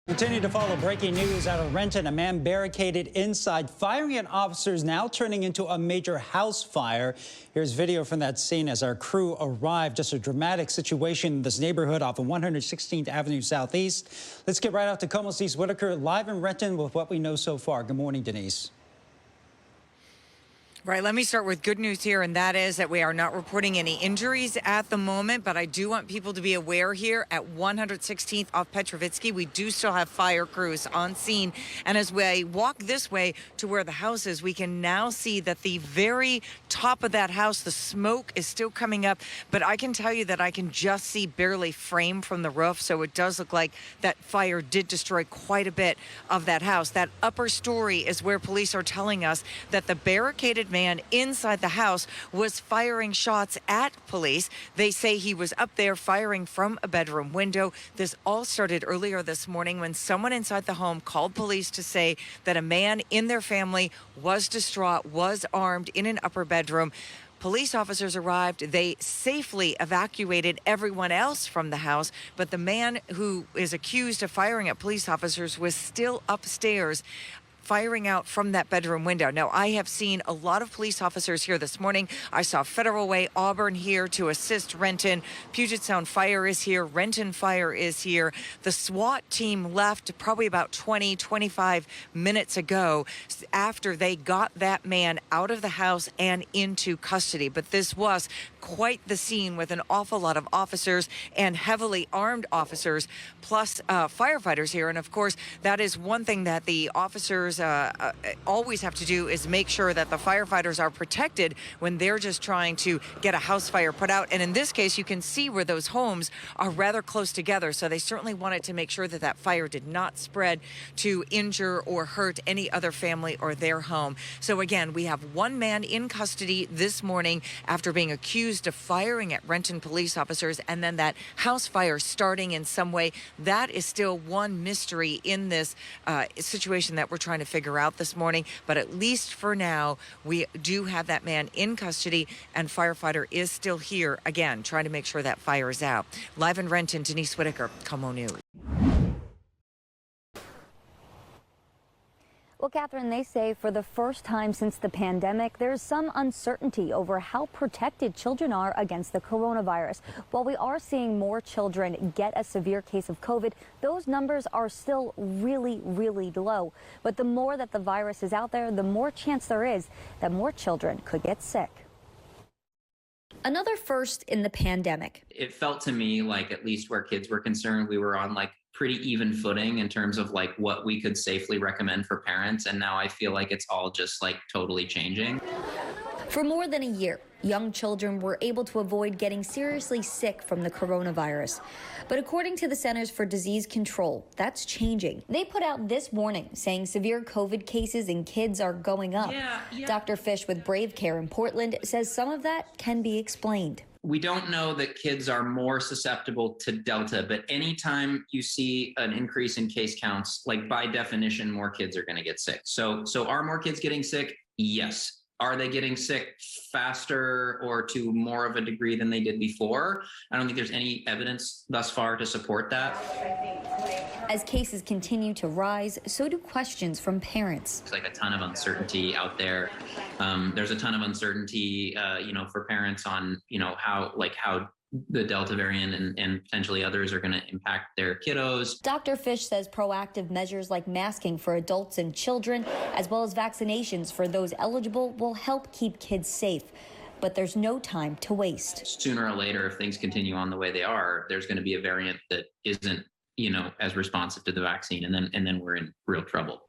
Continue to follow breaking news out of Renton. A man barricaded inside, firing at officers, now turning into a major house fire. Here's video from that scene as our crew arrived. Just a dramatic situation in this neighborhood off of 116th Avenue Southeast. Let's get right out to KOMO's Denise Whitaker live in Renton with what we know so far. Good morning, Denise. Right, let me start with good news here, and that is that we are not reporting any injuries at the moment, but I do want people to be aware here at 116th off Petrovitsky, we do still have fire crews on scene. And as we walk this way to where the house is, we can now see that the very top of that house, the smoke is still coming up, but I can tell you that I can just see barely frame from the roof, so it does look like that fire did destroy quite a bit of that house. That upper story is where police are telling us that the barricaded man inside the house was firing shots at police. They say he was up there firing from a bedroom window. This all started earlier this morning when someone inside the home called police to say that a man in their family was distraught, was armed in an upper bedroom. Police officers arrived. They safely evacuated everyone else from the house, but the man who is accused of firing at police officers was still upstairs, firing out from that bedroom window. Now, I have seen a lot of police officers here this morning. I saw Federal Way, Auburn here to assist Renton. Puget Sound Fire is here. Renton Fire is here. The SWAT team left probably about 25 minutes ago after they got that man out of the house and into custody. But this was quite the scene with an awful lot of officers and heavily armed officers, plus firefighters here. And of course, that is one thing that the officers always have to do, is make sure that the firefighters are protected when they're just trying to get a house fire put out. And in this case, you can see where those homes are rather close together. So they certainly wanted to make sure that that fire did not spread to injure or hurt any other family or their home. So again, we have one man in custody this morning after being accused of firing at Renton police officers, and then that house fire starting in some way. That is still one mystery in this situation that we're trying to figure out this morning. But at least for now, we do have that man in custody, and firefighter is still here, again, trying to make sure that fire is out. Live in Renton, Denise Whitaker, KOMO News. Well, Catherine, they say for the first time since the pandemic, there's some uncertainty over how protected children are against the coronavirus. While we are seeing more children get a severe case of COVID, those numbers are still really low. But the more that the virus is out there, the more chance there is that more children could get sick. Another first in the pandemic. It felt to me like, at least where kids were concerned, we were on like pretty even footing in terms of like what we could safely recommend for parents. And now I feel like it's all just like totally changing. For more than a year, young children were able to avoid getting seriously sick from the coronavirus. But according to the Centers for Disease Control, that's changing. They put out this warning saying severe COVID cases in kids are going up. Dr. Fish with Brave Care in Portland says some of that can be explained. We don't know that kids are more susceptible to Delta, but anytime you see an increase in case counts, like by definition, more kids are going to get sick. So are more kids getting sick? Yes. Are they getting sick faster or to more of a degree than they did before? I don't think there's any evidence thus far to support that. As cases continue to rise, so do questions from parents. It's like a ton of uncertainty out there. There's a ton of uncertainty, for parents on, how the Delta variant and potentially others are going to impact their kiddos. Dr. Fish says proactive measures like masking for adults and children, as well as vaccinations for those eligible, will help keep kids safe. But there's no time to waste. Sooner or later, if things continue on the way they are, there's going to be a variant that isn't, as responsive to the vaccine, and then we're in real trouble.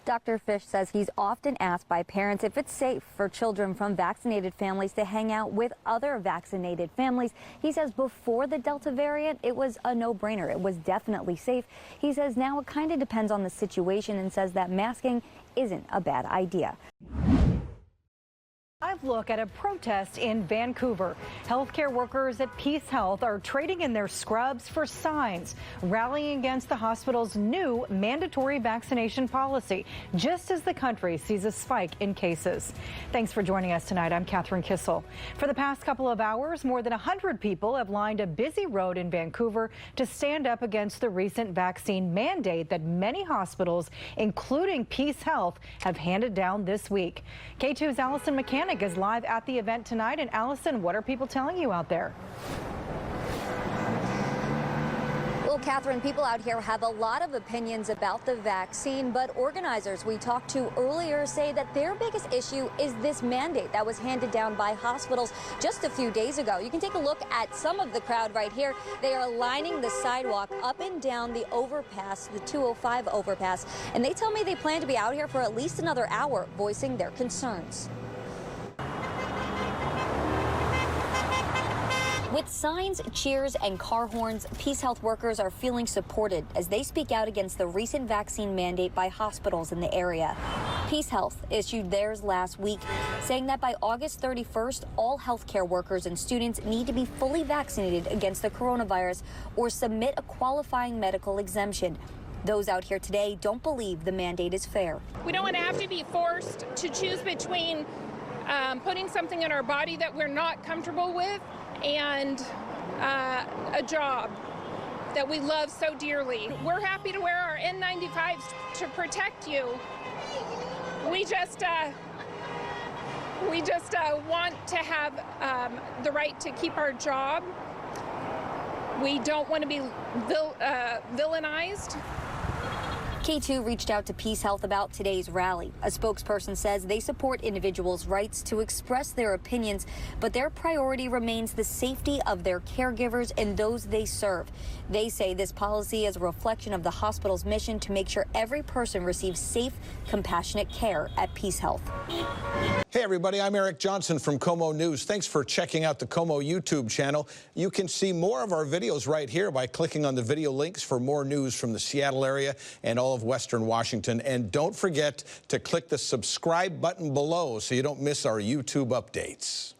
Dr. Fish says he's often asked by parents if it's safe for children from vaccinated families to hang out with other vaccinated families. He says before the Delta variant, it was a no-brainer. It was definitely safe. He says now it kind of depends on the situation and says that masking isn't a bad idea. I live look at a protest in Vancouver. Healthcare workers at PeaceHealth are trading in their scrubs for signs, rallying against the hospital's new mandatory vaccination policy, just as the country sees a spike in cases. Thanks for joining us tonight. I'm Catherine Kissel. For the past couple of hours, more than 100 people have lined a busy road in Vancouver to stand up against the recent vaccine mandate that many hospitals, including PeaceHealth, have handed down this week. K2's Allison Mechanic is live at the event tonight. And Allison, what are people telling you out there? Well, Catherine, people out here have a lot of opinions about the vaccine, but organizers we talked to earlier say that their biggest issue is this mandate that was handed down by hospitals just a few days ago. You can take a look at some of the crowd right here. They are lining the sidewalk up and down the overpass, the 205 overpass, and they tell me they plan to be out here for at least another hour voicing their concerns. With signs, cheers, and car horns, PeaceHealth workers are feeling supported as they speak out against the recent vaccine mandate by hospitals in the area. PeaceHealth issued theirs last week, saying that by August 31st, all healthcare workers and students need to be fully vaccinated against the coronavirus or submit a qualifying medical exemption. Those out here today don't believe the mandate is fair. We don't want to have to be forced to choose between putting something in our body that we're not comfortable with and a job that we love so dearly. We're happy to wear our N95s to protect you. We just want to have the right to keep our job. We don't want to be villainized. K2 reached out to PeaceHealth about today's rally. A spokesperson says they support individuals' rights to express their opinions, but their priority remains the safety of their caregivers and those they serve. They say this policy is a reflection of the hospital's mission to make sure every person receives safe, compassionate care at PeaceHealth. Hey everybody, I'm Eric Johnson from KOMO News. Thanks for checking out the KOMO YouTube channel. You can see more of our videos right here by clicking on the video links for more news from the Seattle area and all of Western Washington. And don't forget to click the subscribe button below so you don't miss our YouTube updates.